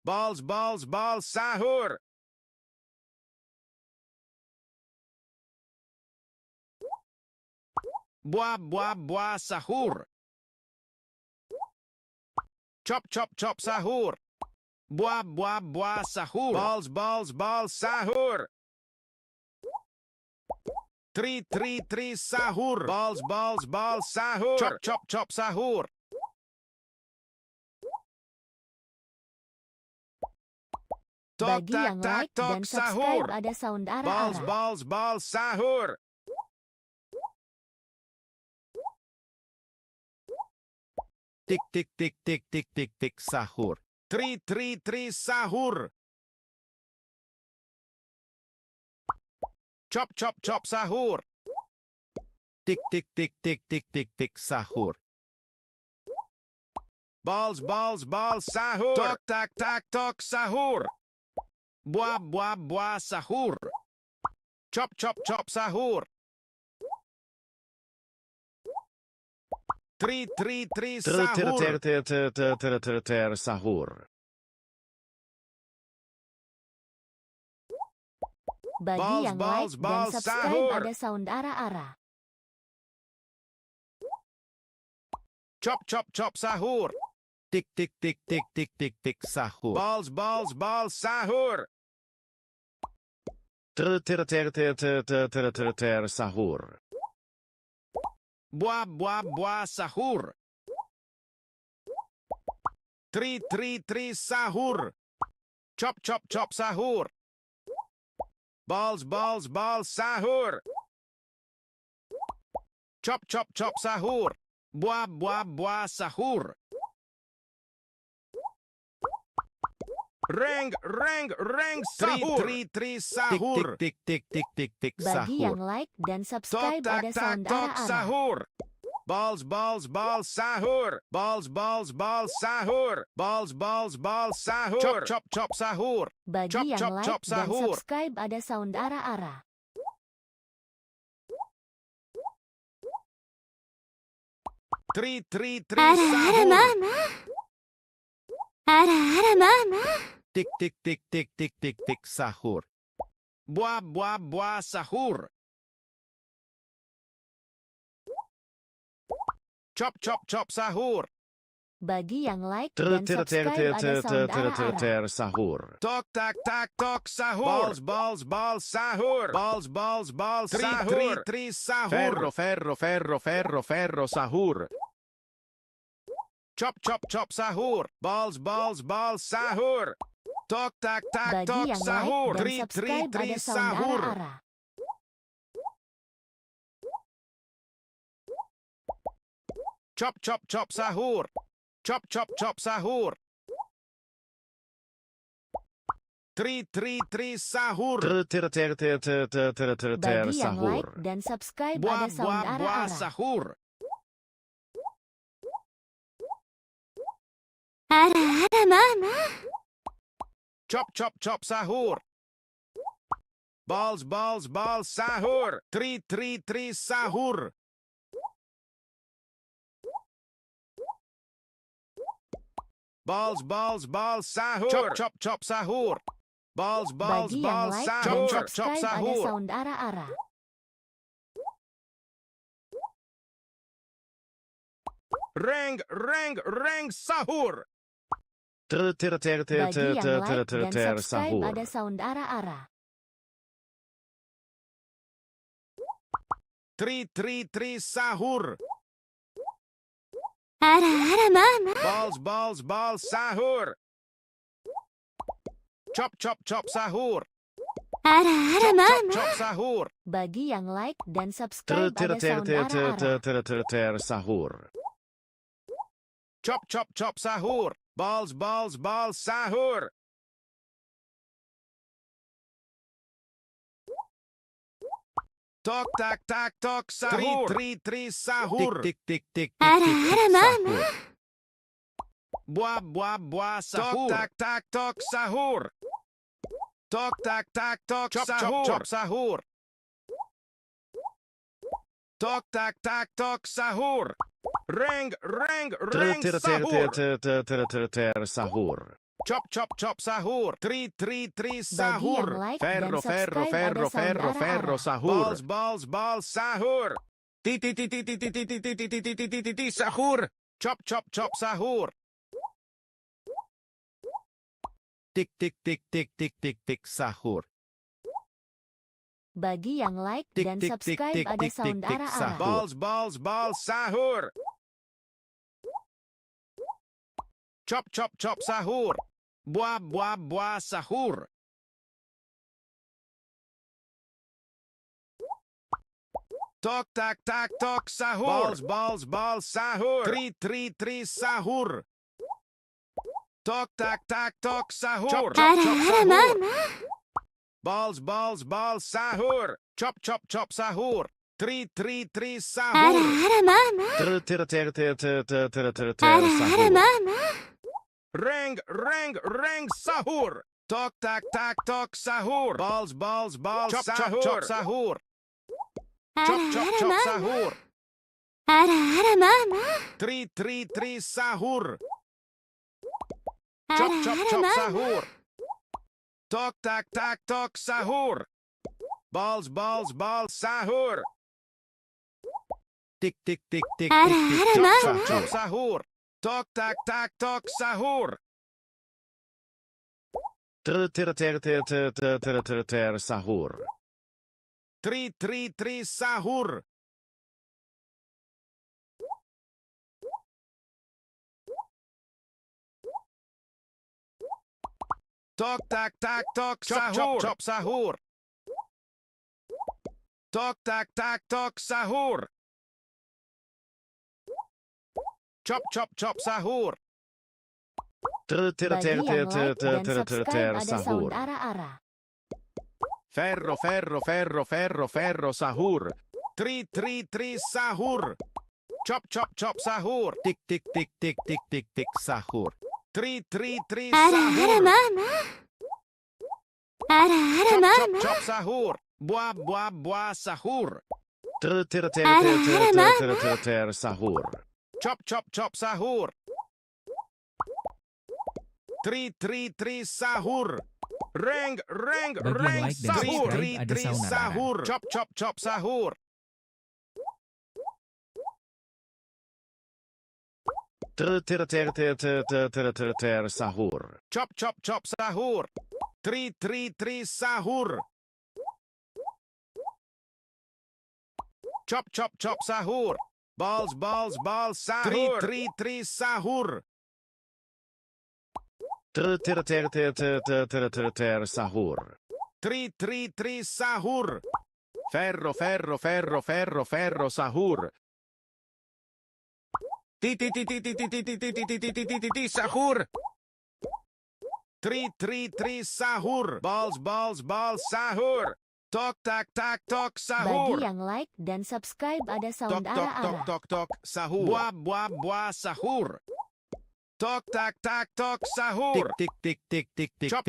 Balls sahur. Buah sahur. Chop sahur. Buah sahur. Balls sahur. Tri sahur. Balls sahur. Chop sahur. Bagi yang like dan subscribe ada sound ara-ara. Balls sahur. Tik sahur. Tri sahur. Chop sahur. Tik sahur. Balls sahur. Tok sahur. Buah sahur. Chop sahur. Tri sahur. Sahur. Bagi yang like dan subscribe sahur. ada sound ara-ara. Chop sahur. Tik sahur. Balls sahur. Sahur. Buah sahur. Tri sahur. Chop sahur. Balls sahur. Chop sahur. Buah sahur. Reng sahur. Tri sahur. Tik sahur. Bagi yang like dan subscribe ada sound ara-ara. Sahur. Balls sahur. Balls sahur. Balls sahur. Chop sahur. Bagi yang like dan sahur. subscribe ada sound ara-ara. Tri sahur. Mama. Ara mama. Tik sahur. Buah sahur. Chop sahur. Bagi yang like dan subscribe ada sound ara-ara. Sahur. Tok sahur. Balls sahur. Balls sahur. Tri sahur. Ferro sahur. Chop sahur. Balls sahur. Tok Bagi yang sahur. like dan subscribe ada sound ara-ara. Chop sahur. Chop sahur. Tri sahur. Bagi yang like dan subscribe ada sound Buah ara-ara. sahur. Ara mama. Chop sahur. Balls sahur. Tri sahur. Balls sahur. Chop sahur. Balls Bagi yang like dan sahur. subscribe ada Sahur. sound ara-ara. Reng sahur. Bagi yang like dan subscribe ada sound ara-ara. Tri sahur. Ara mama. Balls sahur. Chop sahur. Ara mama. Chop sahur. Bagi yang like dan subscribe ada sound ara-ara. Sahur. Chop sahur. Balls sahur. Tok sahur. Tri sahur. Tik Ara mama. Buah sahur. Tok sahur. Tok sahur. Chop sahur. Tok sahur. Reng sahur. Sahur. Chop chop chop sahur. Tri Bagi sahur. yang like Ferro dan subscribe ada sound arah-arah. sahur. Balls sahur. Sahur. Chop chop chop sahur. Tik sahur. Bagi yang like dan subscribe ada sound arah-arah. Balls sahur. Chop chop chop sahur. Buah sahur. Tok tak tok sahur. Balls sahur. Tri sahur. Tok tak tok sahur. Chop chop sahur. Balls sahur. Chop chop sahur. Tri sahur. Sahur. Reng sahur. Tok tak tok sahur. Balls sahur. Chop sahur. Chop sahur. Tri sahur. Chop sahur. Tok tak tok sahur. Balls sahur. Tik chop sahur. Tok tak tok sahur. Sahur. Tri sahur. Tok tak tok sahur. Chop sahur. Tok tak tok sahur. Chop sahur. Bagi yang like dan subscribe ada sound arah-arah. Ferro sahur. Tri sahur. Chop sahur. Tik sahur. Tri sahur. Chop sahur. Buah sahur. Sahur. Chop sahur. Tri sahur. Reng like dan sahur. subscribe ada Tri sound sahur. arah-arah. Chop sahur. Sahur. Chop sahur. Tri sahur. Chop sahur. Balls sahur. Tri sahur. Sahur. Tri sahur. Ferro sahur. Sahur. Tri sahur. Balls sahur. Tok tak tok sahur. Bagi yang like dan subscribe ada sound arah-arah. Tok sahur. Buah sahur. Tok tak tok sahur. Tik Chop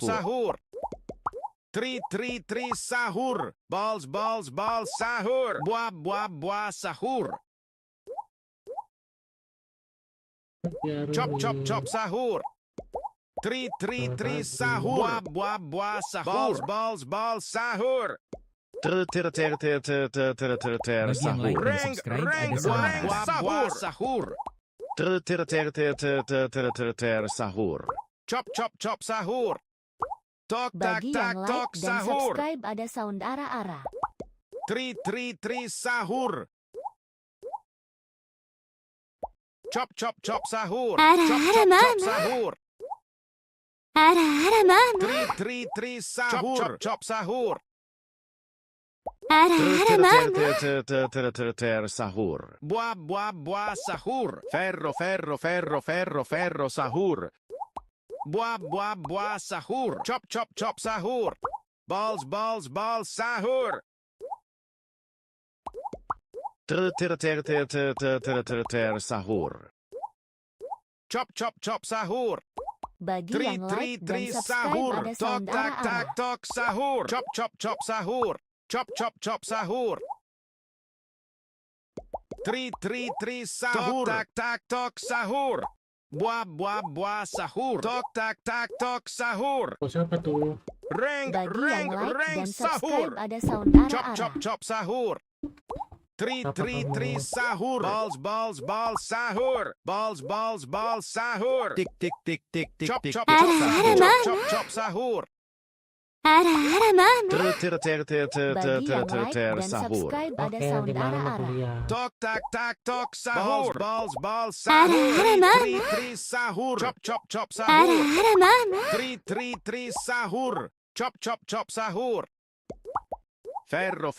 sahur. Tri sahur. Balls sahur. Buah sahur. Chop sahur. Tri sahur. Buah sahur. Balls sahur. Bagi yang like dan Reng subscribe ada sound arah-arah. buah sahur. Sahur. Chop sahur. Tok tak Bagi yang tok like dan sahur. subscribe ada sound arah-arah. Tri sahur. Chop sahur. Chop sahur. Tri sahur. Chop sahur. Sahur. Buah sahur. Ferro sahur. Buah sahur. Chop sahur. Balls sahur. Sahur. Chop sahur. Bagi Tri yang like dan subscribe sahur. ada Tok sound arah-arah. tok sahur. Chop sahur. Chop sahur. Tri sahur. Tok tok sahur. Buah sahur. Tok tak tak tok sahur. Oh, siapa tuh? Reng Bagi yang like dan sahur. subscribe ada sound Chop chop ara-ara. chop sahur. Tri Apa tri tri kamu? sahur. Balls sahur. Balls sahur. Tik tik tik tik tik Chop tik chop tik chop sahur. chop sahur. Ter ter ter ter ter Bagi ter yang ter like ter dan sahur. subscribe ada Oke, sound gimana mau ara-ara. kuliah? Tok tak tak tok sahur. Balls sahur. Tri tri sahur. Chop chop sahur. Tri sahur. Chop chop sahur. Ferro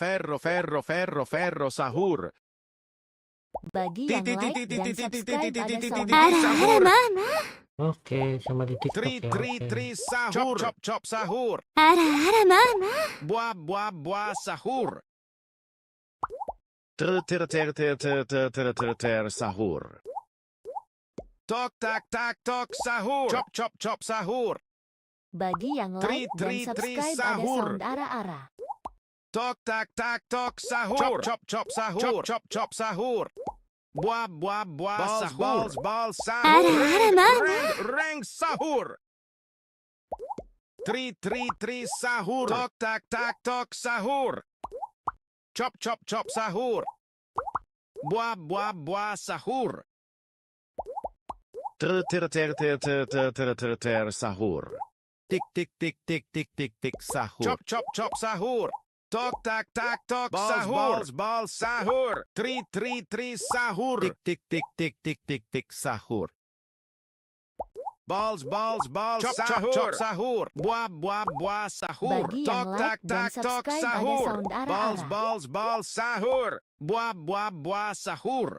sahur. Bagi yang like dan subscribe ada sound Sahur. Oke, sama di TikTok ya. Oke. Tri sahur. Chop sahur. Buah sahur. Ter ter ter ter ter ter ter ter ter sahur. Tok tak tak tok sahur. Chop sahur. Bagi yang like dan Tri subscribe ada sahur. sound ara-ara. Tok tak tak tok sahur. Chop sahur. Chop sahur. Buah sahur. Balls sahur. Reng sahur. Tri sahur. Tok tak tak tok sahur. Chop sahur. Buah sahur. Ter ter ter ter ter ter ter ter ter sahur. Tik tik tik tik tik tik tik sahur. Chop sahur. Tok tak tak tok sahur. Balls sahur. Tri sahur. Tik tik tik tik tik tik tik sahur. Balls sahur. Sahur. Buah sahur. Bagi Tok yang tak like dan tak tok subscribe ada sahur. sound ara-ara. Balls sahur. Buah sahur.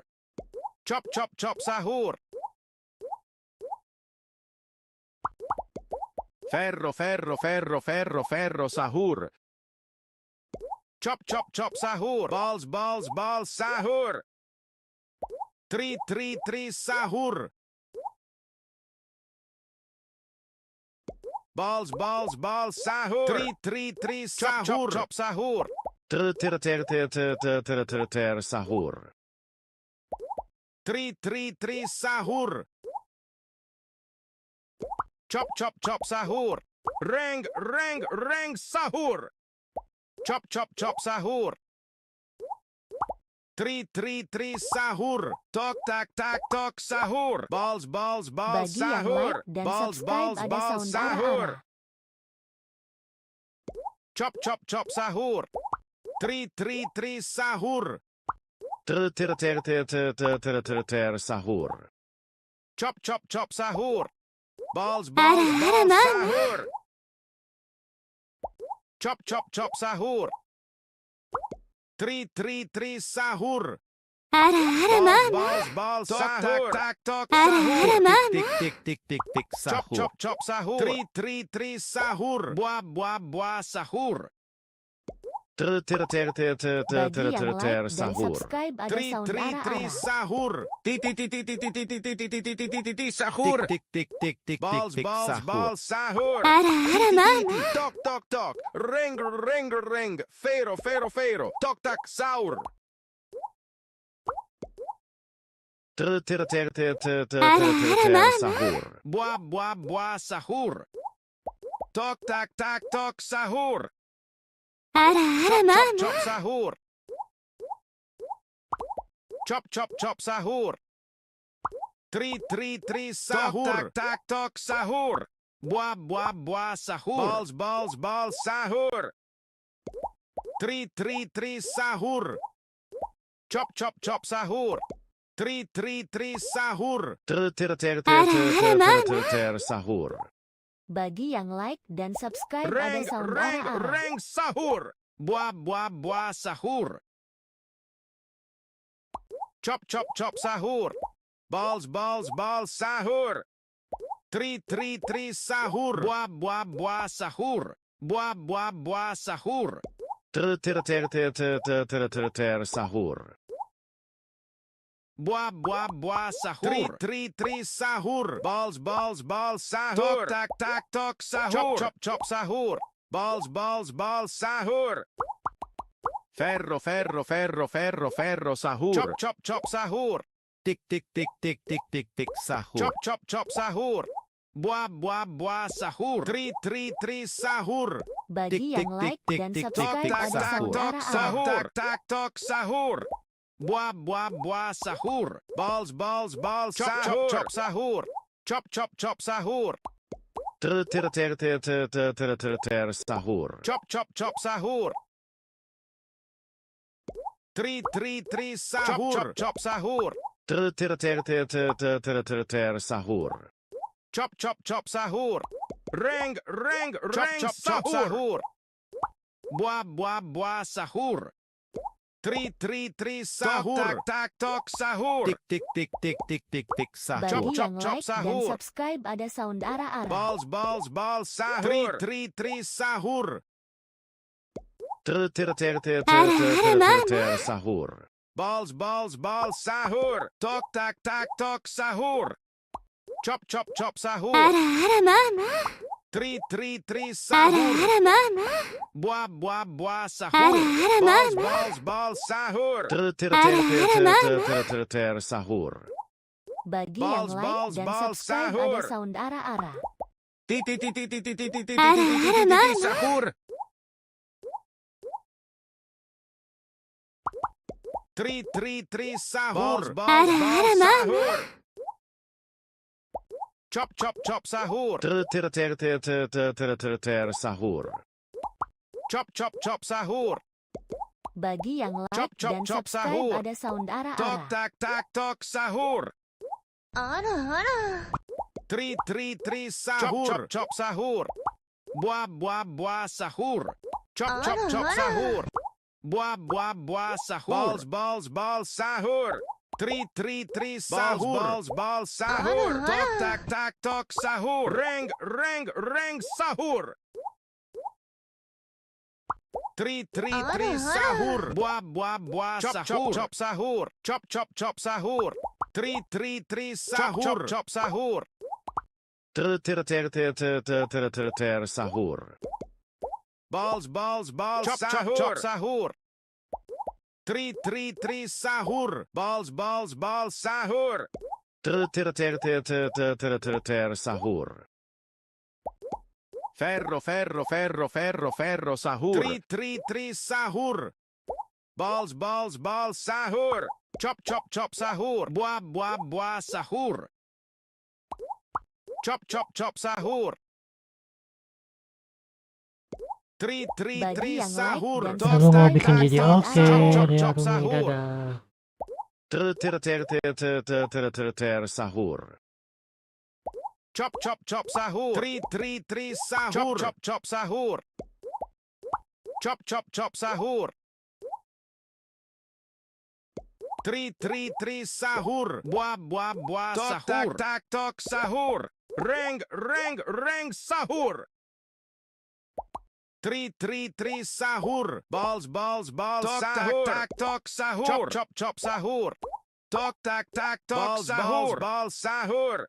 Chop sahur. Ferro sahur. Chop sahur. Balls sahur. Tri sahur. Balls sahur. Tri sahur. Chop sahur. Ter ter ter ter ter ter ter ter ter sahur. Tri sahur. Chop sahur. Reng sahur. Chop sahur. Tri sahur. Tok tak tak tok sahur. Balls Bagi yang sahur. like dan Balls subscribe ada sound sahur. ara-ara. Chop sahur. Tri sahur. Ter ter ter ter ter ter ter ter ter sahur. Chop sahur. Balls sahur. Chop sahur. Tri sahur. Balls sahur. Tak sahur. Tik tik tik tik tik sahur. Chop sahur. Tri sahur. Buah sahur. Ter ter ter ter ter ter Bagi ter yang ter like ter dan sahur. subscribe ada sound ara-ara. Sahur. Sahur. Tik tik tik tik tik Balls tik sahur. sahur. Tok. Reng. Fero. Tok tak sahur. Ter ter ter ter ter ter ter ter sahur. Buah sahur. Tok tak tok sahur. Chop sahur. Chop sahur. Tri sahur. Tak tok sahur. Buah sahur. Balls sahur. Tri sahur. Chop sahur. Tri sahur. Ter ter ter ter ter ter ter ter sahur. Bagi yang like dan subscribe ada sound ara-ara. Reng sahur. Buah sahur. Chop sahur. Balls sahur. Tri sahur. Buah sahur. Buah sahur. Ter ter ter ter ter ter ter ter ter sahur. Buah sahur. Tri sahur. Balls sahur. Tak tok sahur. Chop sahur. Balls sahur. Ferro sahur. Chop sahur. tik tik tik tik tik tik tik sahur. Chop chop chop sahur. Buah buah buah sahur. Tri tri tri sahur. Bagi yang like dan subscribe ada sound arah-arah. Sahur. Tak tok sahur. Buah buah buah sahur. Balls balls balls sahur. Chop chop chop sahur. Chop chop chop sahur. Sahur. Chop chop chop sahur. Tri tri tri sahur. Chop chop chop sahur. Sahur. Chop chop chop sahur. Reng reng reng chop chop sahur. Buah buah buah sahur. Tri tri tri sahur. Tak tak tok sahur. Tik tik tik tik tik tik tik sahur. Bagi yang like dan subscribe ada sound arah-arah. Balls balls balls sahur. Tri tri tri sahur. Sahur. Balls balls balls sahur. Tok tak tak tok sahur. Chop chop chop sahur. Tri tri tri sahur. Buah buah buah sahur. Balls balls balls sahur. Sahur. Bagi yang like dan subscribe ada sound arah-arah. Titi titi titi titi titi sahur. Tri tri tri sahur. Balls balls sahur. Chop chop chop sahur. Sahur. Chop chop chop sahur. Bagi yang like Chop, chop, dan chop, subscribe sahur. ada sound Tok arah-arah. tak tak tok sahur. Tri tri tri sahur. Chop chop chop sahur. Buah buah buah sahur. Chop chop chop sahur. Buah buah buah sahur. Balls balls balls sahur. Tri tri tri sahur. Balls balls sahur. Tok tak tak tok sahur. Reng reng reng sahur. Tri tri tri sahur. Buah buah buah sahur. Chop chop sahur. Chop chop chop sahur. Tri tri tri sahur. Chop sahur. Sahur. Balls balls balls sahur. Chop sahur. Tri tri tri sahur. Balls balls balls sahur. Sahur. Ferro ferro ferro ferro ferro sahur. Tri tri tri sahur. Balls balls balls sahur. Chop chop chop sahur. Buah buah buah sahur. Chop chop chop sahur. Tri tri Bagi tri yang like sahur. dan Tok Aku mau tak bikin tak jadi tok oke sahur. Chop ya chop Rumi, sahur. dadah. Sahur. Chop chop chop sahur. Tri tri tri sahur. Chop chop chop sahur. Chop chop chop sahur. Tri tri tri sahur. Buah buah buah sahur. Tak tak tok sahur. Reng reng reng sahur. Tri tri tri sahur. Balls balls balls sahur. Tak tak tok sahur. Chop chop chop sahur. Tok tak tak tok sahur. Balls sahur.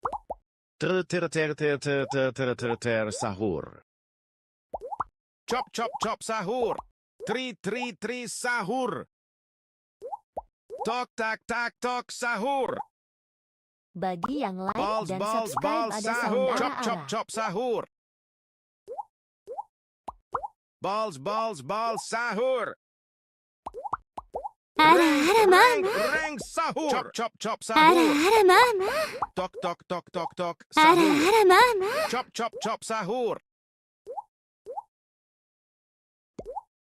Sahur. Chop chop chop sahur. Tri tri tri sahur. Tok tak tak tok sahur. Bagi yang like Balls dan balls subscribe balls ada sound sahur. Chop chop arah-arah. chop sahur. Balls balls balls sahur. Reng reng reng sahur. Chop chop chop sahur. Tok tok tok tok tok sahur. Chop chop chop sahur.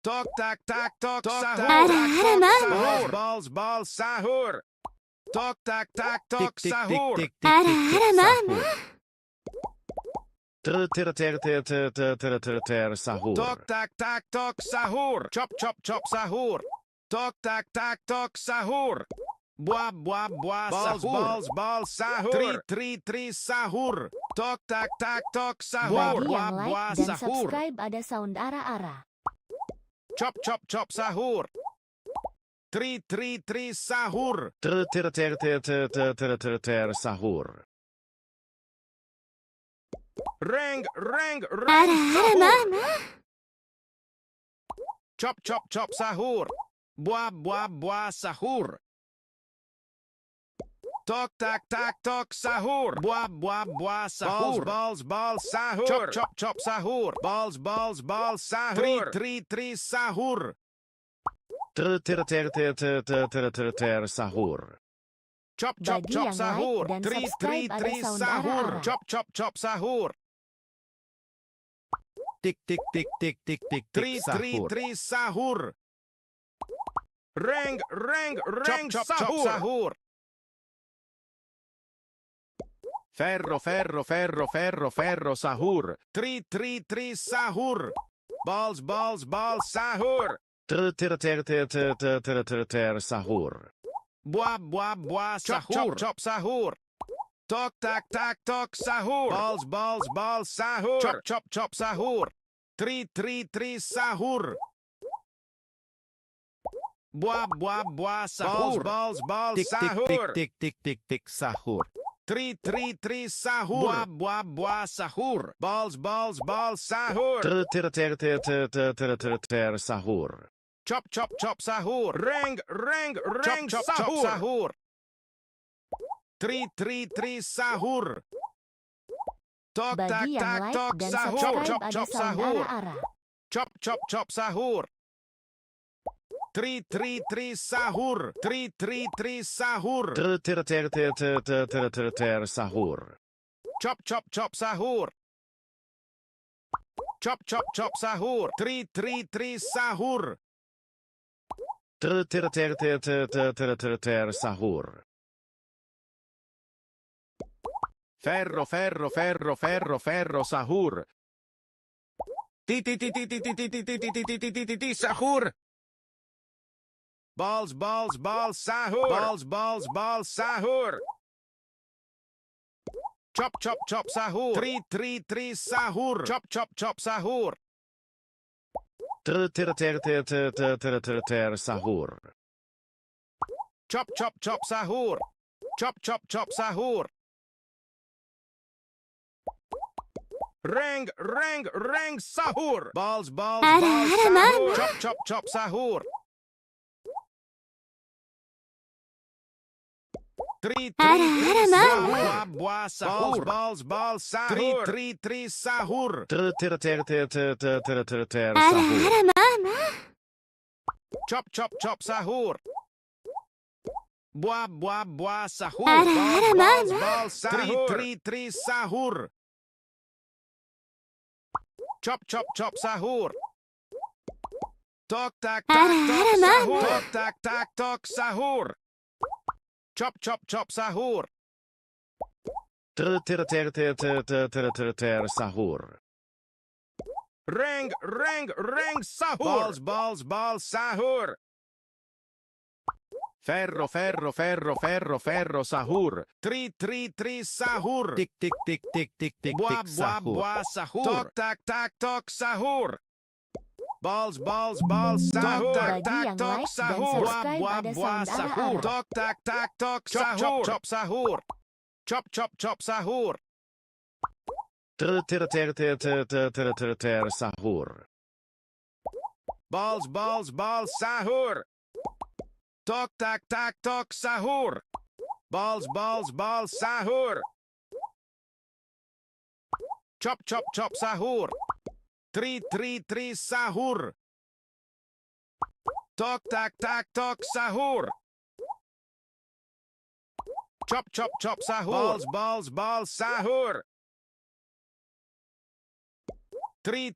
Tok tak tak tok sahur. Balls balls balls sahur. Tok tak tak tok sahur. Sahur. Tok tak tak tok sahur. Chop chop chop sahur. Tok tak tak tok sahur. Buah buah buah sahur. Balls balls sahur. Tri tri tri sahur. Tok tak tak tok sahur. Bagi Buah yang like buah dan sahur. subscribe ada sound arah-arah. Chop chop chop sahur. Tri tri tri sahur. Sahur. Reng reng reng sahur. Chop chop chop sahur. Buah buah buah sahur. Tok tak tak tok sahur. Buah buah buah sahur. Balls balls sahur. Chop chop chop sahur. Balls balls balls sahur. Tri sahur. Sahur. Chop chop Bagi chop yang sahur. like dan Tri subscribe ada sound sahur. ara-ara. Chop chop chop sahur. Tik tik tik tik tik tik tik sahur. Tri sahur. Reng reng reng chop chop chop sahur. Ferro ferro ferro ferro ferro sahur. Tri sahur. Balls balls balls sahur. Sahur. Buah buah buah sahur. Chop chop sahur. Tok tak tak tok sahur. Balls balls balls sahur. Chop chop chop sahur. Tri sahur. Buah buah buah sahur. Balls balls Tik tik sahur. tik tik tik tik sahur. Tri sahur. Buah buah buah sahur. Balls balls balls sahur. Sahur. Chop chop chop sahur. Reng reng reng chop chop sahur. Tri sahur. Tok tak Bagi yang tak like tok dan sahur. subscribe Chop ada chop sound sahur. ara-ara. Chop chop chop sahur. Tri sahur. Tri sahur. Sahur. Chop chop chop sahur. Chop chop chop sahur. Tri sahur. Sahur. Ferro ferro ferro ferro ferro sahur. Sahur. Balls balls balls sahur. Balls balls balls sahur. Chop chop chop sahur. Tri sahur. Chop chop chop sahur. Sahur. Chop chop chop sahur. Chop chop chop sahur. Reng reng reng sahur. Balls balls balls sahur. Chop chop chop sahur. Tri buah buah sahur. Balls balls sahur. Tri sahur. Sahur. Chop chop chop sahur. Buah buah buah sahur. Balls balls balls sahur. Tri sahur. Chop chop chop sahur. Tok tak tak tok sahur. Tok tak tak tok sahur. Chop chop chop sahur. Sahur. Reng reng reng sahur. Balls balls balls sahur. Ferro ferro ferro ferro ferro sahur. Tri sahur. Tik tik tik tik tik tik Buah tik buah sahur. buah sahur. Tok tak tak tok sahur. Balls balls balls sahur. Bagi Tak tak yang tok like dan sahur. Buah subscribe buah ada buah sound sahur. ara-ara. Tok tak tak tok sahur. Chop chop sahur. Chop chop chop sahur. Sahur. Balls balls balls sahur. Tok tak tak tok sahur. Balls balls balls sahur. Chop chop chop sahur. Tri sahur. Tok tak tak tok sahur. Chop chop chop sahur. Balls balls balls sahur. Tri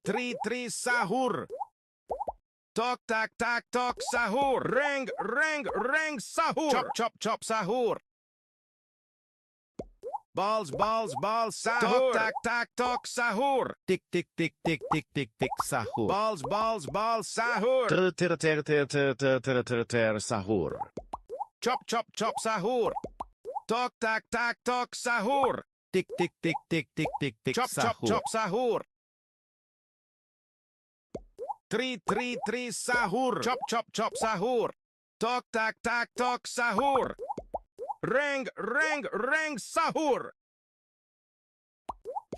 sahur. Tok tak tak tok sahur. Reng reng reng sahur. Chop chop chop sahur. Balls balls balls sahur. Tok tak tak tok sahur. Tik tik tik tik tik tik tik sahur. Balls balls balls sahur. Sahur. Chop chop chop sahur. Tok tak tak tok sahur. Tik tik tik tik tik tik tik Chop chop sahur. chop sahur. Tri sahur. Chop chop chop sahur. Tok tak tak tok sahur. Reng reng reng sahur.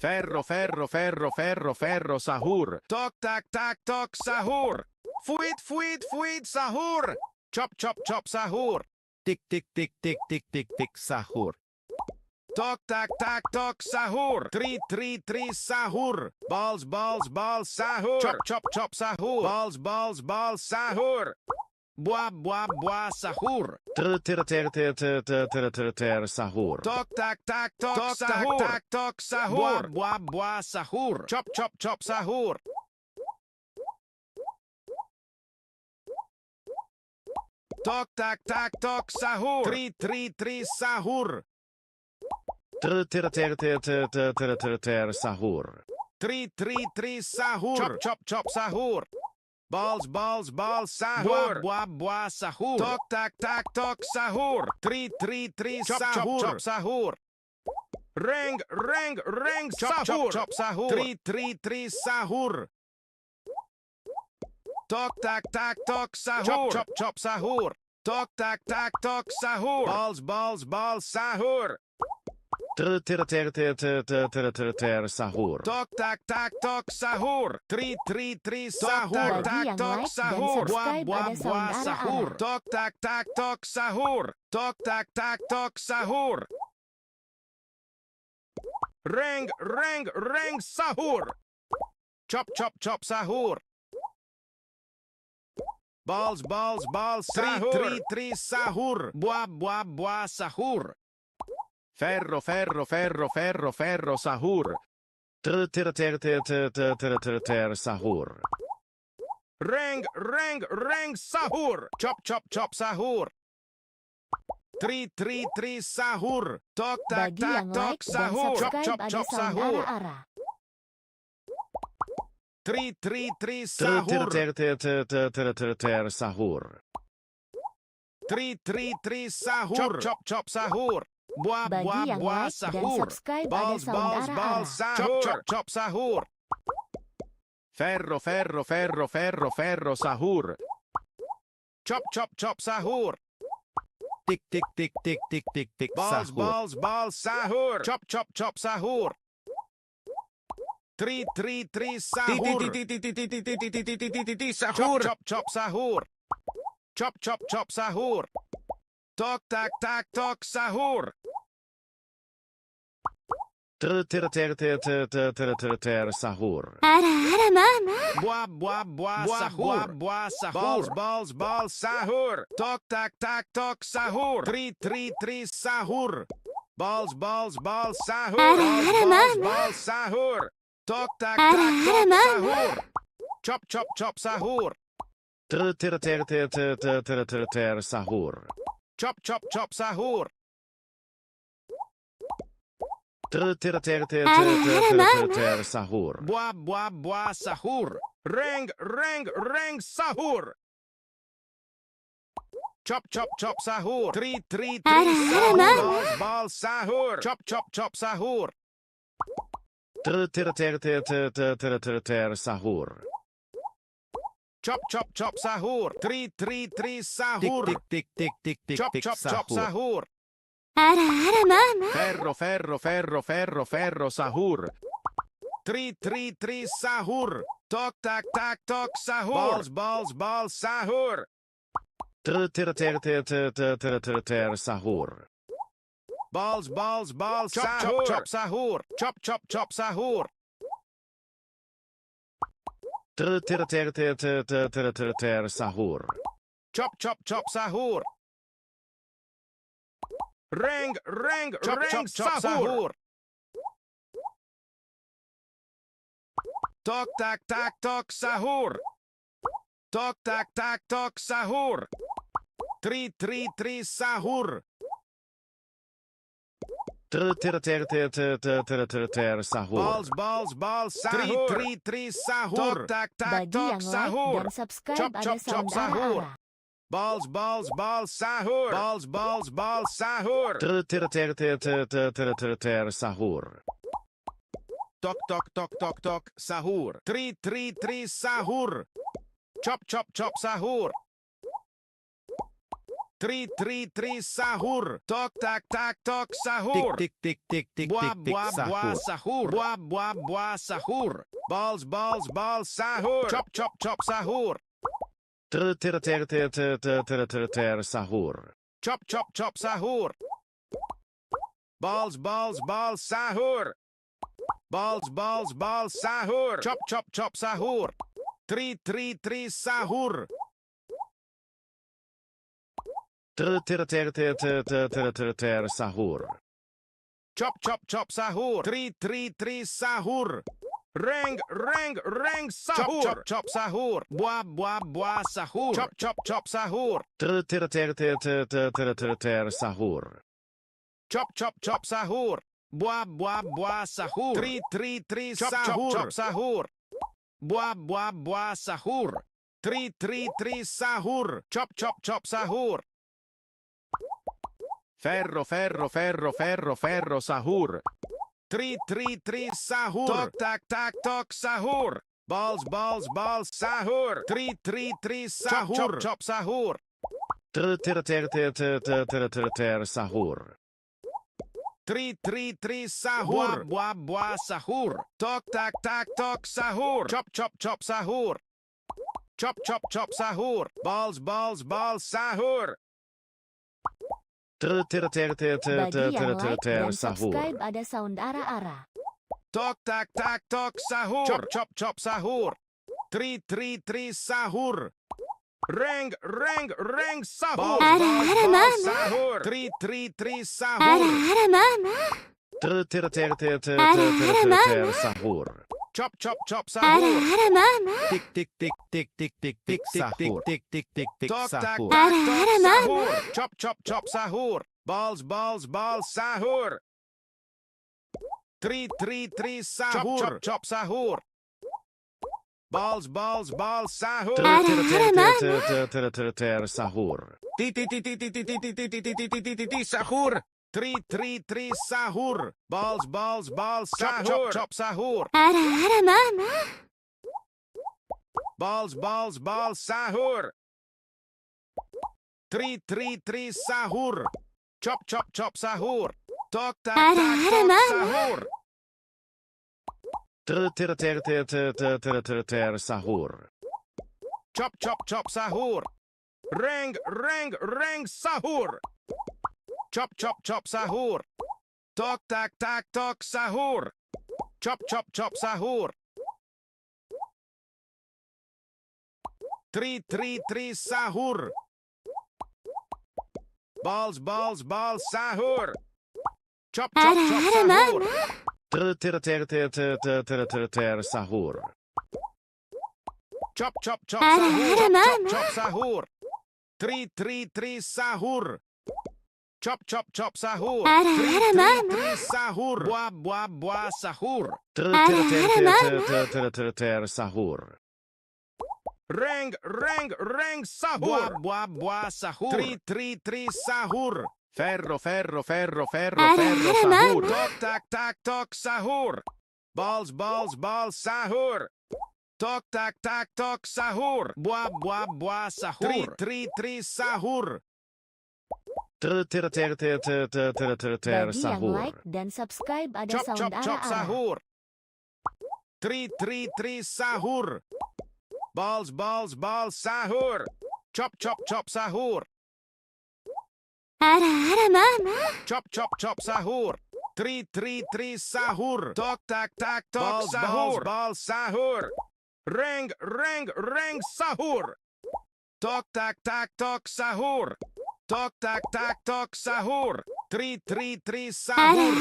Ferro ferro ferro ferro ferro sahur. Tok tak tak tok sahur. Fuit fuit fuit sahur. Chop chop chop sahur. Tik tik tik tik tik tik tik sahur. Tok tak tak tok sahur. Tri tri tri sahur. Balls balls balls sahur. Chop chop chop sahur. Balls balls balls sahur. Buah buah buah sahur. Sahur. Tok tak tak tok sahur. Tak tok sahur. Buah buah buah sahur. Chop chop chop sahur. Tok tak tak tok sahur. Tri tri tri sahur. Sahur. Tri tri tri sahur. Chop chop chop sahur. Balls balls balls sahur. Buah buah buah sahur. Tok tak tak tok sahur. Tri tri tri sahur. Chop chop sahur. Reng reng reng sahur. Chop sahur. Tri tri tri sahur. Tok tak tak tok sahur. Chop chop sahur. Tok tak tak tok sahur. Balls balls balls sahur. Sahur. Tok tak tak tok sahur. Tri tri tri sahur. Bagi Tak yang tok like dan sahur. Buah subscribe buah ada buah sound sahur. ara-ara. Tok tak tak tok sahur. Tok tak tak tok sahur. Reng reng reng sahur. Chop chop chop sahur. Balls balls balls sahur. Tri tri tri sahur. Buah buah buah sahur. Ferro, ferro, ferro, ferro, ferro, sahur. Sahur. Reng reng reng sahur. Chop chop chop sahur. Tri tri tri sahur. Tok tak Bagi tak yang tok like dan sahur. Chop subscribe chop ada chop sound sahur. ara-ara. Tri tri tri sahur. Sahur. Tri tri tri sahur. Chop chop chop sahur. Buah Bagi buah yang buah like dan sahur. subscribe ada Balls sound balls ara-ara. balls sahur. Chop chop chop sahur. Ferro, ferro, ferro, ferro, ferro, sahur. Chop chop chop sahur. Tik tik tik tik tik tik tik Balls sahur. balls balls sahur. Chop chop chop sahur. Tri tri tri sahur. Sahur. Chop chop chop sahur. Chop chop chop sahur. Tok tak tak tok sahur. Sahur. Buah buah buah sahur. Buah sahur. Balls balls balls sahur. Tok tak tak tok sahur. Tri tri tri sahur. Balls balls balls sahur. Balls balls balls sahur. Tok tak tak tok sahur. Chop chop chop sahur. Sahur. Chop chop chop sahur. Sahur. Buah buah buah sahur. Reng reng reng sahur. Chop chop chop sahur. Tri tri tri sahur. Balls balls sahur. Chop chop chop sahur. Sahur. Chop chop chop sahur. Tri tri tri sahur. Tik tik tik tik tik Chop tik chop chop sahur. Ferro, ferro, ferro, ferro, ferro, sahur. Tri tri tri sahur. Tok tak tak tok sahur. Balls balls balls sahur. Sahur. Balls balls balls sahur. Chop chop chop sahur. Chop chop chop sahur. Sahur. Chop chop chop sahur. Reng reng reng sahur. Tok tak tak tok sahur. Tok tak tak tok sahur. Tri tri tri sahur. Sahur. Balls balls balls sahur. Tri tri tri sahur. Tok tak tak Bagi tok yang like sahur. dan subscribe Chop ada chop chop sound sahur. ara-ara. Balls balls balls sahur. Balls balls balls sahur. Sahur. Tok tok tok tok tok sahur. Tri tri tri sahur. Chop chop chop sahur. Tri tri tri sahur. Tok tak tak tok sahur. Tik tik tik tik tik Buah tik tik buah buah sahur. sahur. Buah buah buah sahur. Balls balls balls sahur. Chop chop chop sahur. Sahur. Chop chop chop sahur. Balls balls balls sahur. Balls balls balls sahur. Chop chop chop sahur. Tri sahur. Sahur. Chop chop chop sahur. Tri sahur. Reng sahur. Chop chop chop sahur. Buah sahur. Chop chop chop sahur. Sahur. Chop chop chop sahur. Buah sahur. Tri sahur. Chop sahur. Buah sahur. Tri sahur. Chop chop chop sahur. Ferro sahur. Tri sahur. Tok sahur. Balls sahur. Tri sahur. Chop sahur. Sahur. Tri sahur. Buah sahur. Tok sahur. Chop sahur. Chop sahur. Balls sahur. Bagi yang like dan Sahur. subscribe ada sound ara-ara. Tok sahur. Chop sahur. Tri sahur. Reng sahur. Balls sahur. Tri sahur. Sahur. Chop sahur. Tik sahur. Tik sahur. Sahur. Chop sahur. Balls sahur. Tri sahur. Chop sahur. Balls sahur. Sahur. Sahur. Tri sahur. Balls sahur. Chop sahur. Balls sahur. Tri sahur. Chop sahur. Tok sahur. Sahur. Chop sahur. Reng sahur. Chop sahur. Tok sahur. Chop sahur. Tri sahur. Balls sahur. Chop sahur. Sahur. Chop sahur. Chop sahur. Tri sahur. Chop sahur. Tri sahur. Buah sahur. Sahur. Reng sahur. Buah sahur. Tri sahur. Ferro Sahur. Tok sahur. Balls sahur. Tok sahur. Buah sahur. Tri sahur. Bagi yang like dan subscribe ada sound Chop ara-ara. sahur. Tri sahur. Balls sahur. Chop sahur. Chop sahur. Tri sahur. Tok sahur. Balls sahur. Reng sahur. Tok sahur. Tok sahur. Tri sahur.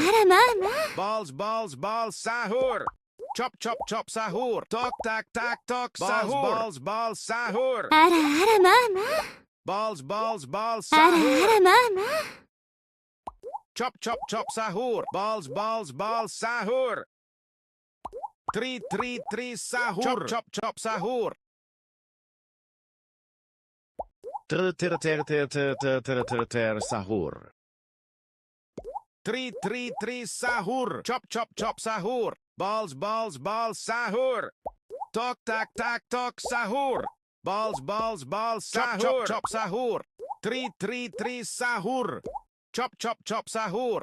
Balls sahur. Chop sahur. Tok sahur. Balls sahur. Balls sahur. Chop sahur. Balls sahur. Tri sahur. Chop sahur. Sahur. Tri sahur. Chop sahur. Balls sahur. Tok sahur. Balls sahur. Chop sahur. Tri sahur. Chop sahur.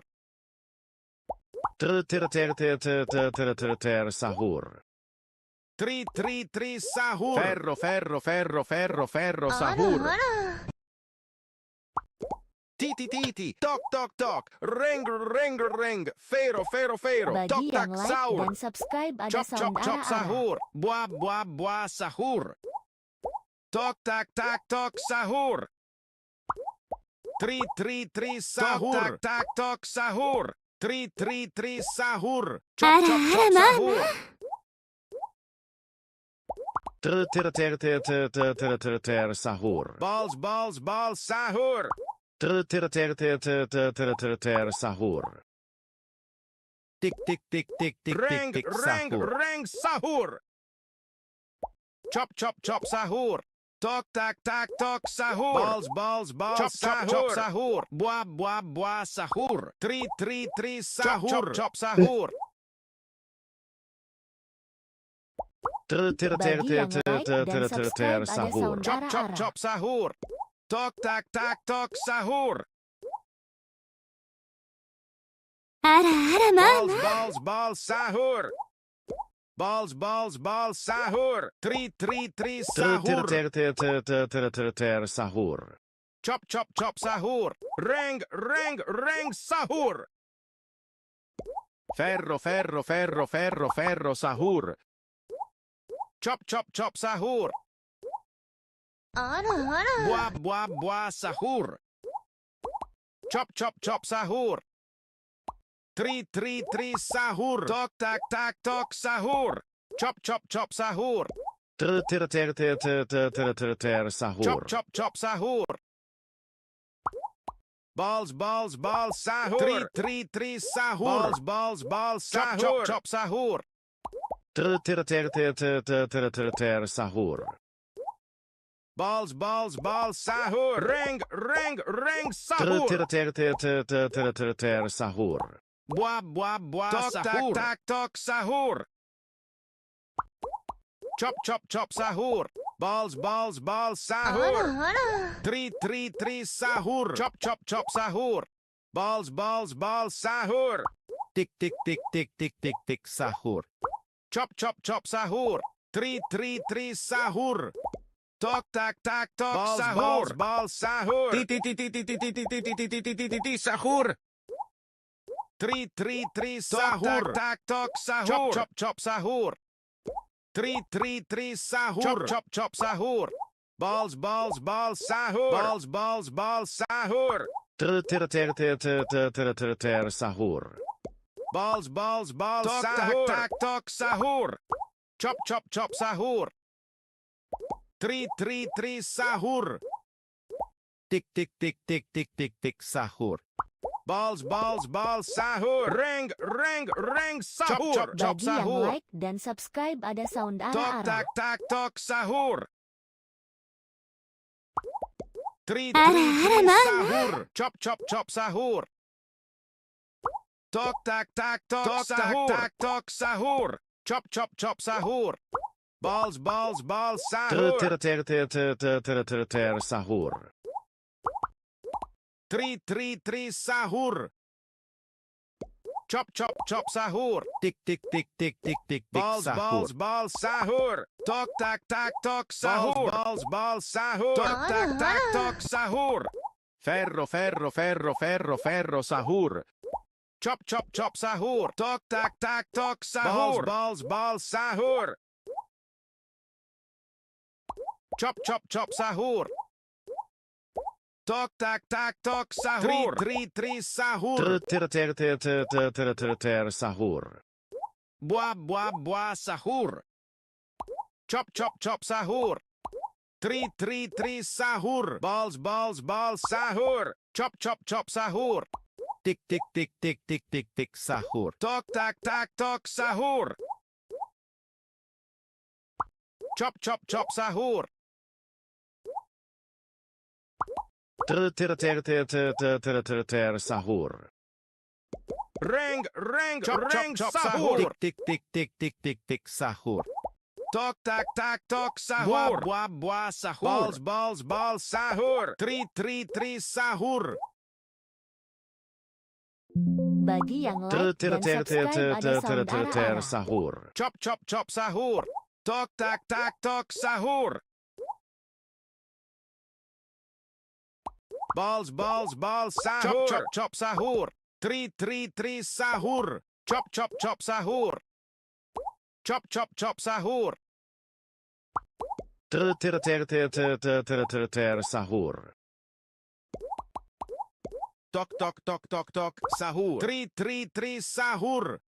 Sahur. Tri sahur. Ferro sahur. Titi titi, tok tok tok, ring ring ring, fero fero fero, tok Bagi tak yang like sahur. dan subscribe ada Chop chop sound chop ara-ara. sahur, buah buah buah sahur. Tok tak tak tok sahur. Tri tri tri sahur, tak tak tok sahur. Tri tri tri sahur, chop chop chop sahur. Sahur. Balls balls balls sahur. Sahur. Tik tik tik tik tik Reng, tik tik reng, sahur. Reng sahur. Chop chop chop sahur. Tok tak tak tok sahur. Balls balls balls chop sahur. chop chop sahur. Buah buah buah sahur. Tri tri tri sahur. Chop chop sahur. Bagi yang like dan subscribe ada Sahur. sound Chop chop ara-ara. chop sahur. Tok tak tak tok sahur. Balls balls balls sahur. Balls balls balls sahur. Tri tri tri sahur. Sahur. Chop chop chop sahur. Reng reng reng sahur. Ferro ferro ferro ferro ferro sahur. Chop chop chop sahur. Buah buah buah sahur. Chop chop chop sahur. Tri tri tri sahur. Tok tak tak tok sahur. Chop chop chop sahur. Sahur. Chop chop chop sahur. Balls balls balls sahur. Tri tri tri sahur. Balls balls balls sahur. Chop chop chop sahur. Sahur. Balls balls balls sahur. Reng reng reng sahur. Sahur. Buah buah buah sahur. Tak tak tok sahur. Chop chop chop sahur. Balls balls balls sahur. Tri tri tri sahur. Chop chop chop sahur. Balls balls balls sahur. Tik tik tik tik tik tik tik sahur. Chop chop chop sahur. Tri tri tri sahur. Tok tak tak tok sahur. Balls balls sahur. Ti sahur. Tri tri tri sahur. Tak tak tok sahur. Chop chop chop sahur. Tri tri tri sahur. Chop chop chop sahur. Balls balls balls sahur. Balls balls balls sahur. Sahur. Balls balls balls sahur. Tak tak tok sahur. Chop chop chop sahur. Tri tri tri sahur. Tik tik tik tik tik tik tik sahur. Balls balls balls sahur. Reng reng reng sahur. Chop chop chop Bagi yang sahur. like dan subscribe ada sound Tok ara-ara. tak tak tok sahur. Tri tri tri sahur. Chop chop chop sahur. Tok tak tak tok sahur. Tak tok sahur. Chop chop chop sahur. Balls balls balls sahur. Sahur. Tri tri tri sahur. Chop chop chop sahur. Tik tik tik tik tik tik tik balls balls balls sahur. Tok tak tak tok sahur. Balls balls sahur. Tok tak tak tok sahur. Ferro ferro ferro ferro ferro sahur. Chop chop chop sahur. Tok tak tak tok sahur. Balls balls sahur. Chop chop chop sahur. Tok tak tak tok sahur. Tri tri tri sahur. Sahur. Buah buah buah sahur. Chop chop chop sahur. Tri tri tri sahur. Balls balls balls sahur. Chop chop chop sahur. Tik tik tik tik tik tik tik sahur. Tok tak tak tok sahur. Chop chop chop sahur. Sahur. Reng reng reng sahur. Tik tik tik tik tik tik tik sahur. Tok tak tak tok sahur. Buah buah sahur. Balls balls balls sahur. Tri tri tri sahur. Bagi yang like dan subscribe ada sound ara-ara. Sahur. Chop chop chop sahur. Tok tak tak tok sahur. Balls, sahur. Chop, chop, sahur. Tri, sahur. Chop, chop, sahur. Chop, chop, sahur. Sahur. Tok, sahur. Tri, sahur.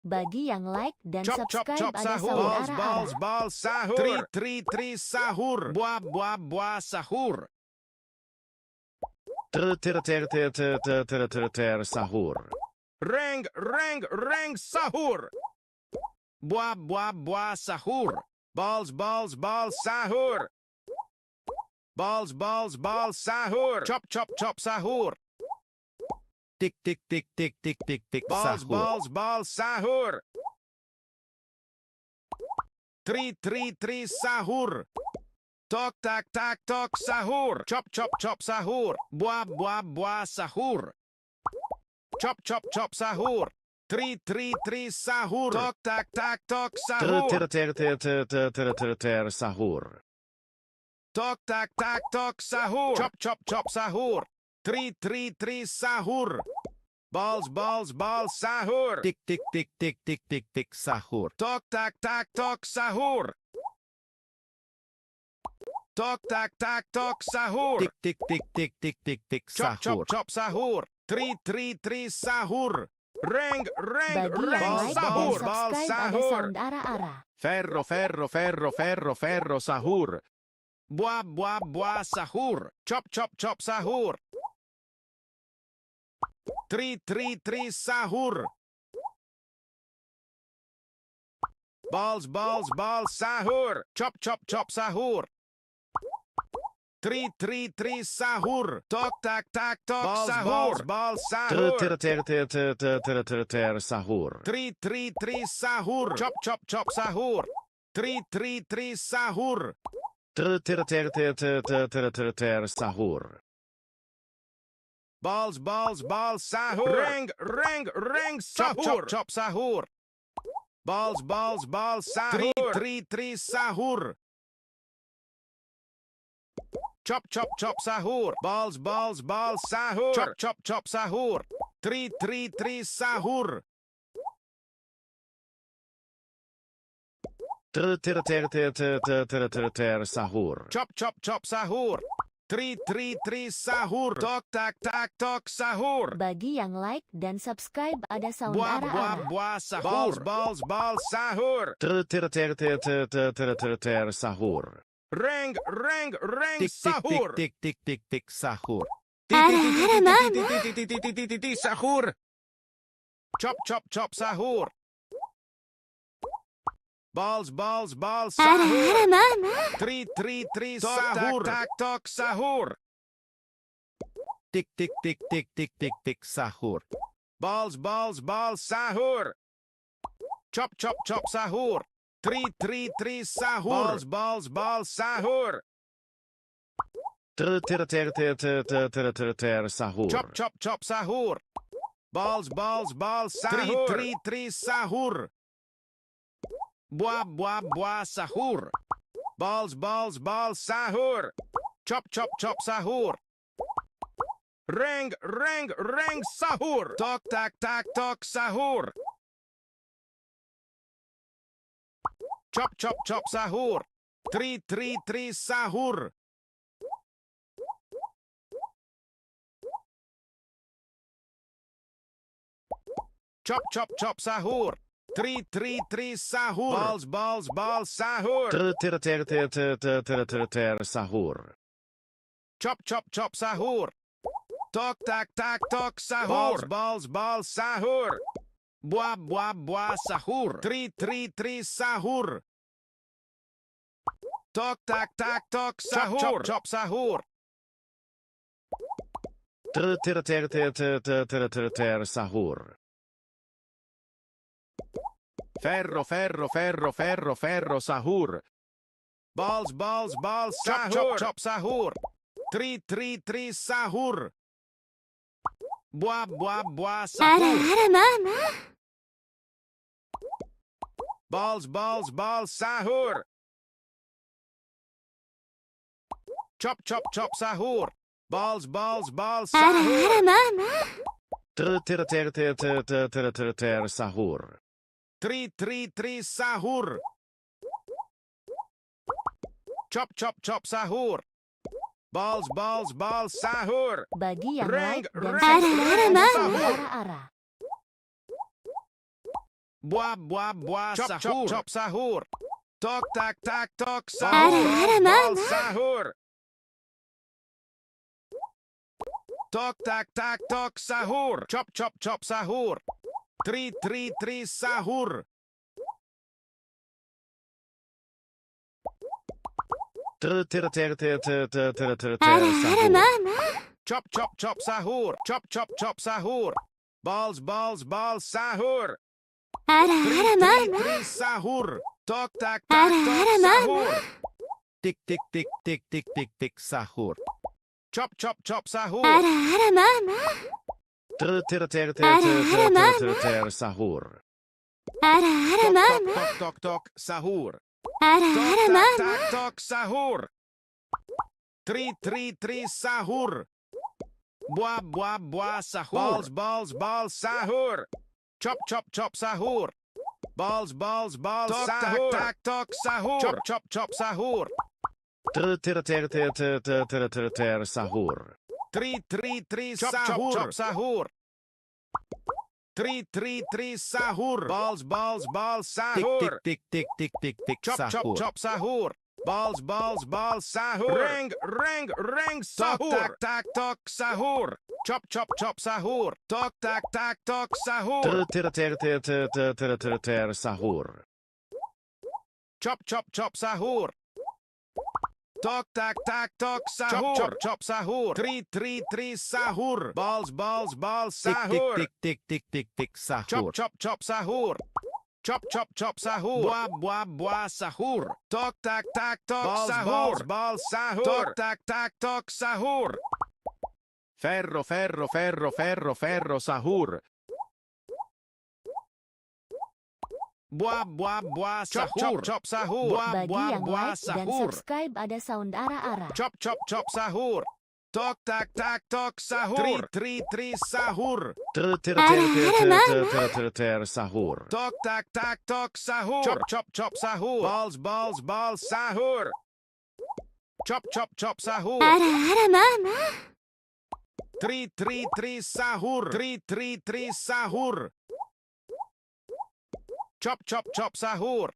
Bagi yang like dan Chop, subscribe ada sahur. saudara arah. Balls, sahur. Tri, sahur. Buah, sahur. Sahur. Reng, sahur. Buah, sahur. Balls, sahur. Balls, sahur. Chop, sahur. Tik, Balls, sahur. sahur. Tri, sahur. Tok, sahur. Chop, sahur. Buah, sahur. Chop, sahur. Tri, sahur. Tok, sahur. Sahur. Tok, sahur. Chop, sahur. Tri, sahur. Balls, sahur. Tik, sahur. Tok, sahur. Tok, sahur. Tik, sahur. Chop, sahur. Tri, sahur. Reng, Bagi yang like dan sahur. subscribe ada sound arah-arah. Ferro, sahur. Buah, sahur. Chop, sahur. Tri, sahur. Balls, sahur. Chop, sahur. Tri, sahur. Tok, sahur. Balls, sahur. Sahur. Tri, sahur. Chop, sahur. Tri, sahur. Sahur. Balls, sahur. Reng, sahur. Chop, sahur. Balls, sahur. Tri, sahur. Chop, sahur. Balls, sahur. Chop, sahur. Tri, sahur. Sahur. Chop, sahur. Tri, sahur. Tok, sahur. Bagi yang like dan subscribe ada sound arah-arah. Buah, sahur. Balls, sahur. Sahur. Reng, sahur. Tik, sahur. Sahur. Chop, sahur. Balls, sahur. Tri, sahur. Tok, sahur. Tik, sahur. Balls, sahur. Chop, sahur. Tri, sahur. Balls, sahur. Sahur. Chop, sahur. Balls, sahur. Tri, sahur. Buah, sahur. Balls, sahur. Chop, sahur. Reng, sahur. Tok, sahur. Chop, sahur. Tri, sahur. Chop, sahur. Tri, sahur. Balls, sahur. Sahur. Chop, sahur. Tok, sahur. Balls, sahur. Buah, sahur. Tri, sahur. Tok, sahur. Chop, sahur. Sahur. Ferro, sahur. Balls, sahur. Chop, sahur. Tri, sahur. Buah, sahur. Balls, sahur. Chop chop chop sahur. Balls balls あらあ sahur. らまあまあ。 sahur. Tri sahur. Chop chop chop sahur. Balls sahur. Bagi yang Reng, like dan reng, subscribe reng, pada sahur. sound arah-arah. Buah Chop, sahur. Chop sahur. Tok tok Ara, sahur. ara, Balls mama. sahur. Tok tok sahur. Chop chop sahur. Tri sahur. Ara, ara ma ma. Chop chop sahur. Chop chop sahur. Balls sahur. Ara, ara ma ma. Tri sahur. Tok Ara, tok ara, mama. sahur. Tik sahur. Chop chop sahur. Ara, ara ma ma. Sahur. Ara, ara ma ma. Tok sahur. Ara, ara ma ma. Tok sahur. Tri sahur. Buah sahur. Balls sahur. Chop chop sahur. Balls sahur. Tok sahur. Chop sahur. Sahur. Tri sahur. Chop sahur. Tri sahur. Balls sahur. Tik Chop sahur. Balls sahur. Reng sahur. Tok sahur. Chop sahur. Tok sahur. Sahur. Chop sahur. Tok sahur. Chop sahur. Tri sahur. Balls sahur. Tik sahur. Chop sahur. Chop sahur. Buah sahur. Tok sahur. Balls sahur. Tok sahur. Ferro sahur. Buah sahur. Chop sahur. Bagi yang Buah like dan sahur. subscribe ada sound arah-arah. Chop sahur. Tok sahur. Tri sahur. Sahur. Tok sahur. Chop sahur. Balls sahur. Chop sahur. Ara, ara ma ma. Tri sahur. Tri sahur. Chop sahur.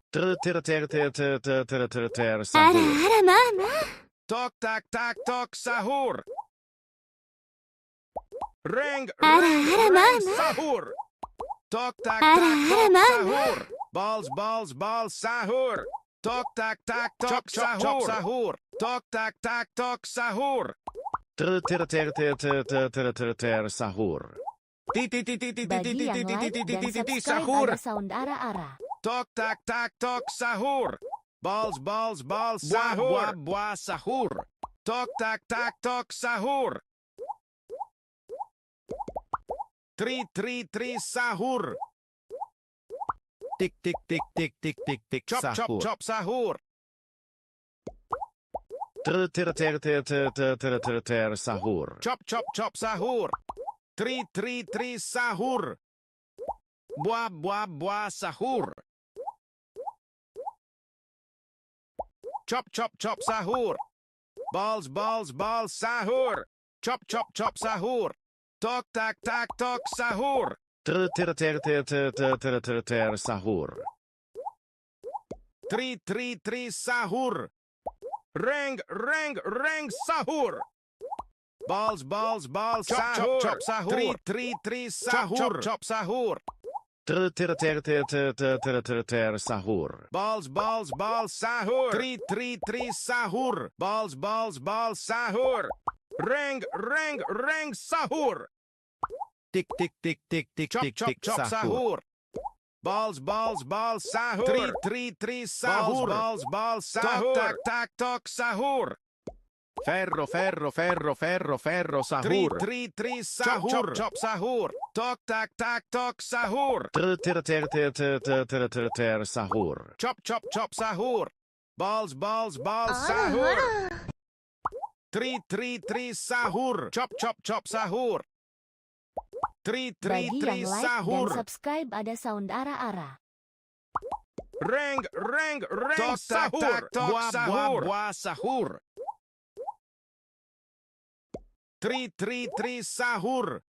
Ara, Sahur. ara ma ma. Tok sahur. Reng Ara, sahur. Tok Ara, mama. sahur. Balls sahur. Tok sahur. Tok sahur. Sahur. Bagi yang like dan subscribe ada sound arah-arah. Tok sahur. Balls sahur. Buah sahur. Tok sahur. Tri sahur. Tik Chop sahur. Sahur. Chop sahur. Tri sahur. Buah sahur. Chop sahur. Balls sahur. Chop sahur. Tok sahur. Sahur. Tri sahur. Reng sahur. Balls sahur. Chop sahur. Tri sahur. Chop sahur. Sahur. Balls sahur. Tri sahur. Balls sahur. Reng sahur. Tik Chop sahur. Balls sahur. Tri sahur. Balls sahur. Tok sahur. Ferro sahur. Tri sahur. Chop sahur. Tok sahur. Sahur. Chop sahur. Balls, balls, balls, sahur. Tri, sahur. Chop, chop, chop, sahur. Tri, Bagi yang like dan sahur. subscribe ada sound ara-ara. Reng, sahur. Buah, sahur. buah, sahur. Tri, sahur.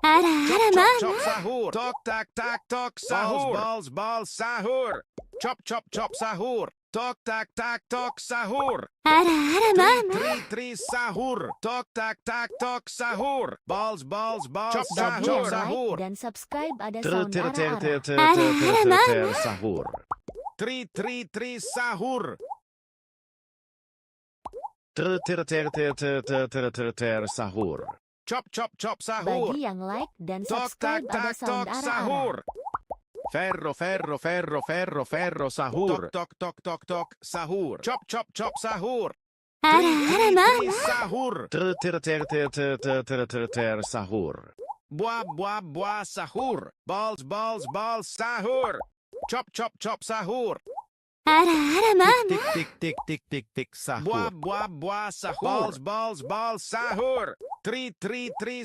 Chop, chop, sahur. Tok, tak, sahur. Balls, balls, sahur. Chop, chop, sahur. Tok, tak, sahur. Tri, sahur. Tok, tak, sahur. Balls, balls, balls, Bagi sahur. yang Sahur. like dan subscribe ada sound ara-ara. Sahur. Tri, sahur. Sahur. Chop, chop, sahur. Bagi yang like dan Tok, subscribe ada tak, sound ara-ara. sahur. Ferro, sahur. Tok, sahur. Chop, chop, sahur. Tri, sahur. Sahur. Buah, sahur. Balls, balls, sahur. Chop, chop, sahur. Tik, sahur. Buah, sahur. Balls, sahur. Tri,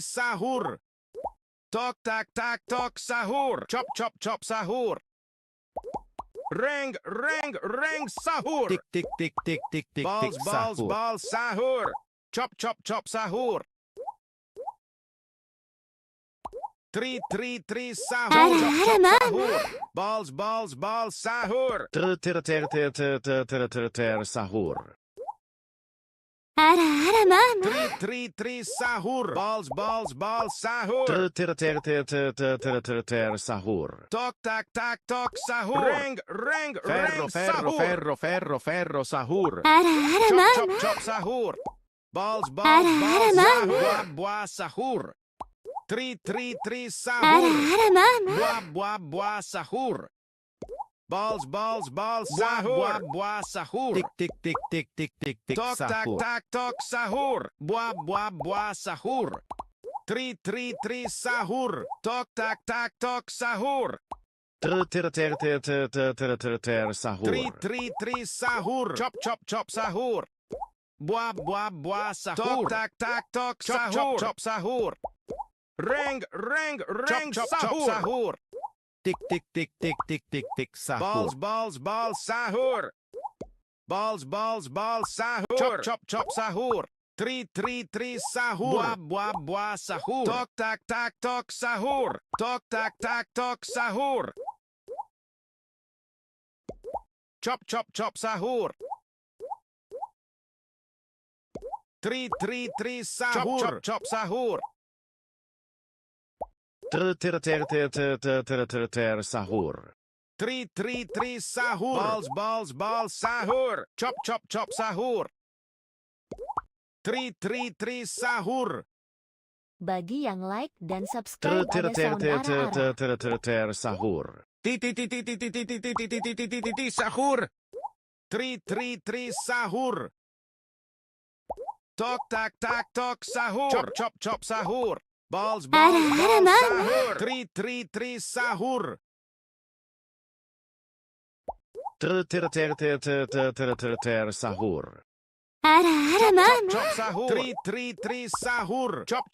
sahur. Tok, tak, sahur. Chop, chop, sahur. Reng, sahur. Tik, Balls, sahur. sahur. Chop, chop, sahur. Tri, sahur. Chop, sahur. Balls, sahur. Sahur. Tri, sahur. Balls, sahur. Sahur. Tok, tak, sahur. Reng, Ferro, sahur. chop, sahur. Balls, sahur. Buah, sahur. Tri, sahur. Buah, sahur. Balls, sahur. Buah, sahur. Tik, Tok, sahur. tak, sahur. Buah, sahur. Tri, sahur. Tok, tak, sahur. Sahur. Tri, sahur. Chop, sahur. Buah, sahur. Tok, tak, sahur. Chop, sahur. Reng, sahur. Tik, sahur. Balls, sahur. Balls, sahur. Chop, sahur. Tri, sahur. Buah, sahur. Tok, tak, sahur. Tok, tak, sahur. Chop, sahur. Tri, sahur. Chop, sahur. Sahur. Tri, sahur. Balls, sahur. Chop, sahur. Tri, sahur. Bagi yang like dan subscribe ada sound ara-ara. Sahur. Sahur. Tri, sahur. Tok, tak, sahur. Chop, sahur. Balls, sahur. Tri, sahur. Sahur. Chop, sahur. Tri, sahur. Chop,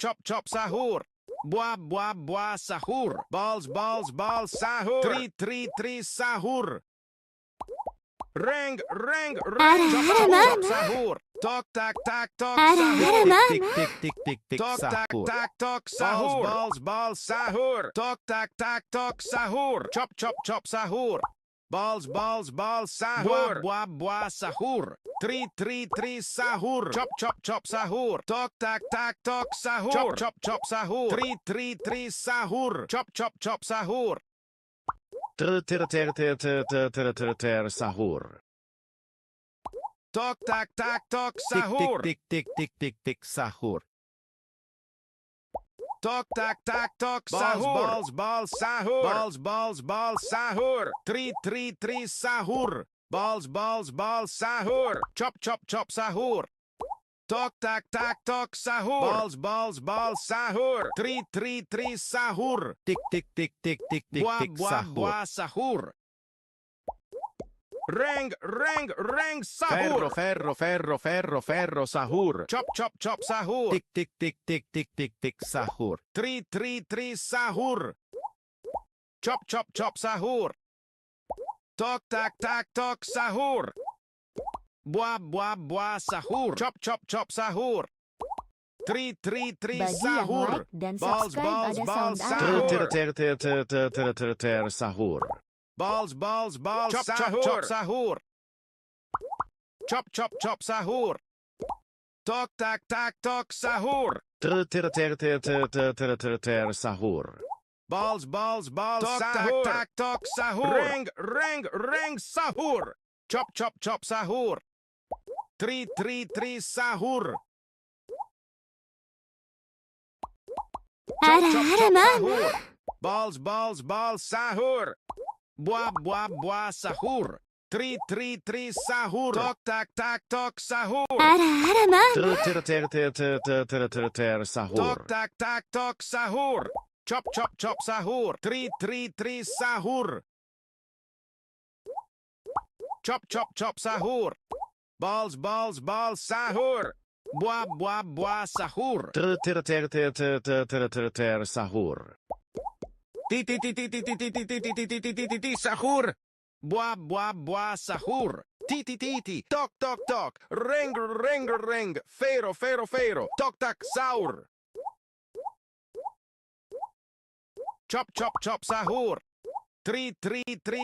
sahur. Buah, sahur. Balls, sahur. Tri, sahur. Reng, chop, sahur. Tok, tak, sahur. Tik, Tok, sahur. tak, sahur. Balls, sahur. Tok, tak, sahur. Chop, sahur. Balls, sahur. Buah, sahur. Tri, sahur. Chop, sahur. Tok, tak, sahur. Chop, sahur. Tri, sahur. Chop, sahur. Sahur. Tok, tak, sahur. Tik, sahur. Tok, tak, sahur. Balls, sahur. Balls, sahur. Tri, sahur. Balls, sahur. Chop, sahur. Tok, tak, sahur. Balls, sahur. Tri, sahur. Tik, Buah, sahur. sahur. Reng, reng, reng, sahur. Ferro, sahur. Chop, chop, chop, sahur. Tik, tik, tik, tik, tik, tik, tik, sahur. Tri, sahur. Chop, chop, chop, sahur. Tok, tak, tak, tok, sahur. Buah, sahur. Chop, chop, chop, sahur. Tri, Bagi yang sahur. like dan Balls, subscribe balls, pada balls, Sound sahur. Sahur. Balls, chop, sahur. chop, sahur. Chop, chop, chop, sahur. Tok, tak, tak, tok, sahur. Sahur. Balls, Tok, sahur. tak, Tok, sahur. Reng, sahur. Chop, chop, chop, sahur. Tri, sahur. Chop, chop, chop, sahur. Balls, sahur. Buah, sahur. Tri, sahur. Tok, tak, tak, tok, sahur. Sahur. Tok, tak, tak, tok, sahur. Chop, chop, chop, sahur. Tri, sahur. Chop, chop, chop, sahur. Balls, sahur. Buah, sahur. Sahur. Sahur. Buah, sahur. Ti, tok, tok. Reng. Fero. Tok, tak, sahur. Chop, chop, sahur. Tri,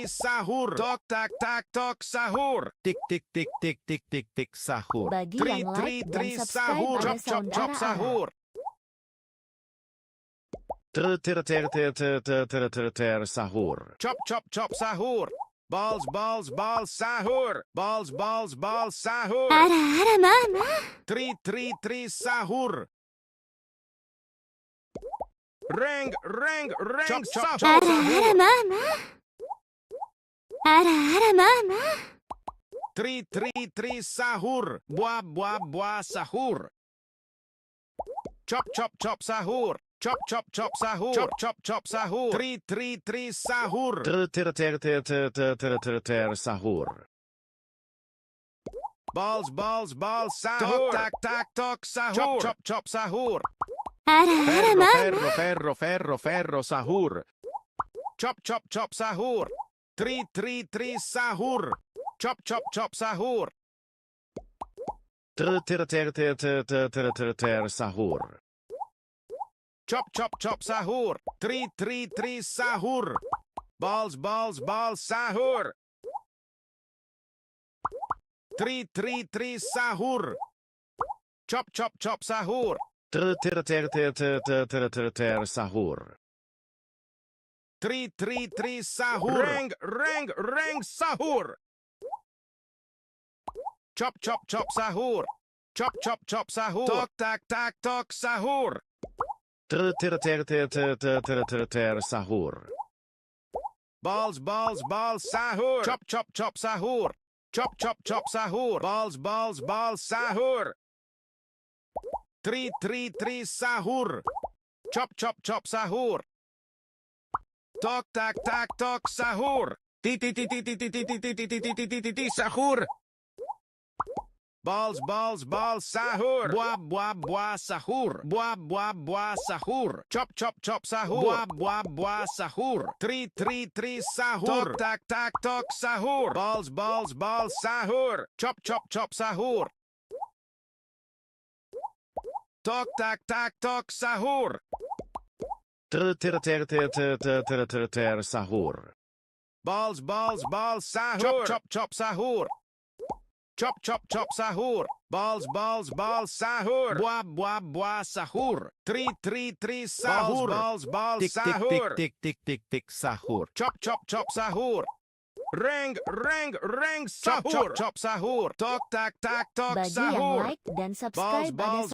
sahur. Tok, tak, tok, sahur. Tik, tik, tik, tik, tik, tik, tik, sahur. Bagi Tri, yang like dan subscribe sahur. pada Chop, Sound chop, Ara-Ara. sahur. Sahur. Chop, chop, sahur. Balls, sahur. Balls, sahur. Tri, sahur. Reng, chop, sahur. Tri, sahur. Buah, sahur. Chop, chop, sahur. Chop, chop, sahur. Chop, sahur. Tri, sahur. Sahur. Balls, sahur. Tok, tak, tok, sahur. Chop, sahur. Ferro, sahur. Chop, chop, sahur. Tri, sahur. Chop, chop, sahur. Sahur. Chop, chop, sahur. Tri, sahur. Balls, sahur. Tri, sahur. Chop, chop, sahur. Sahur. Tri, sahur. Reng, sahur. Chop, chop, sahur. Chop, sahur. Tok, tak, tok, sahur. Sahur. Balls, sahur. Chop, sahur. Chop, sahur. Balls, sahur. Tri, sahur. Chop, sahur. Tok, tak, tok, sahur. Ti, sahur. Balls, sahur. Buah, sahur. Buah, sahur. Chop, sahur. Buah, sahur. Tri, sahur. Tok, tak, tok, sahur. Balls, sahur. Chop, sahur. Tok, tak, tok, sahur. Sahur. Balls, sahur. Chop, sahur. Chop, sahur. Balls, sahur. Buah, sahur. Tri, sahur. Balls, Tik, tik, sahur. tik, tik, tik, tik, sahur. Chop, sahur. Reng, sahur. Chop, sahur. Tok, tak, tok, Bagi yang sahur. like dan subscribe pada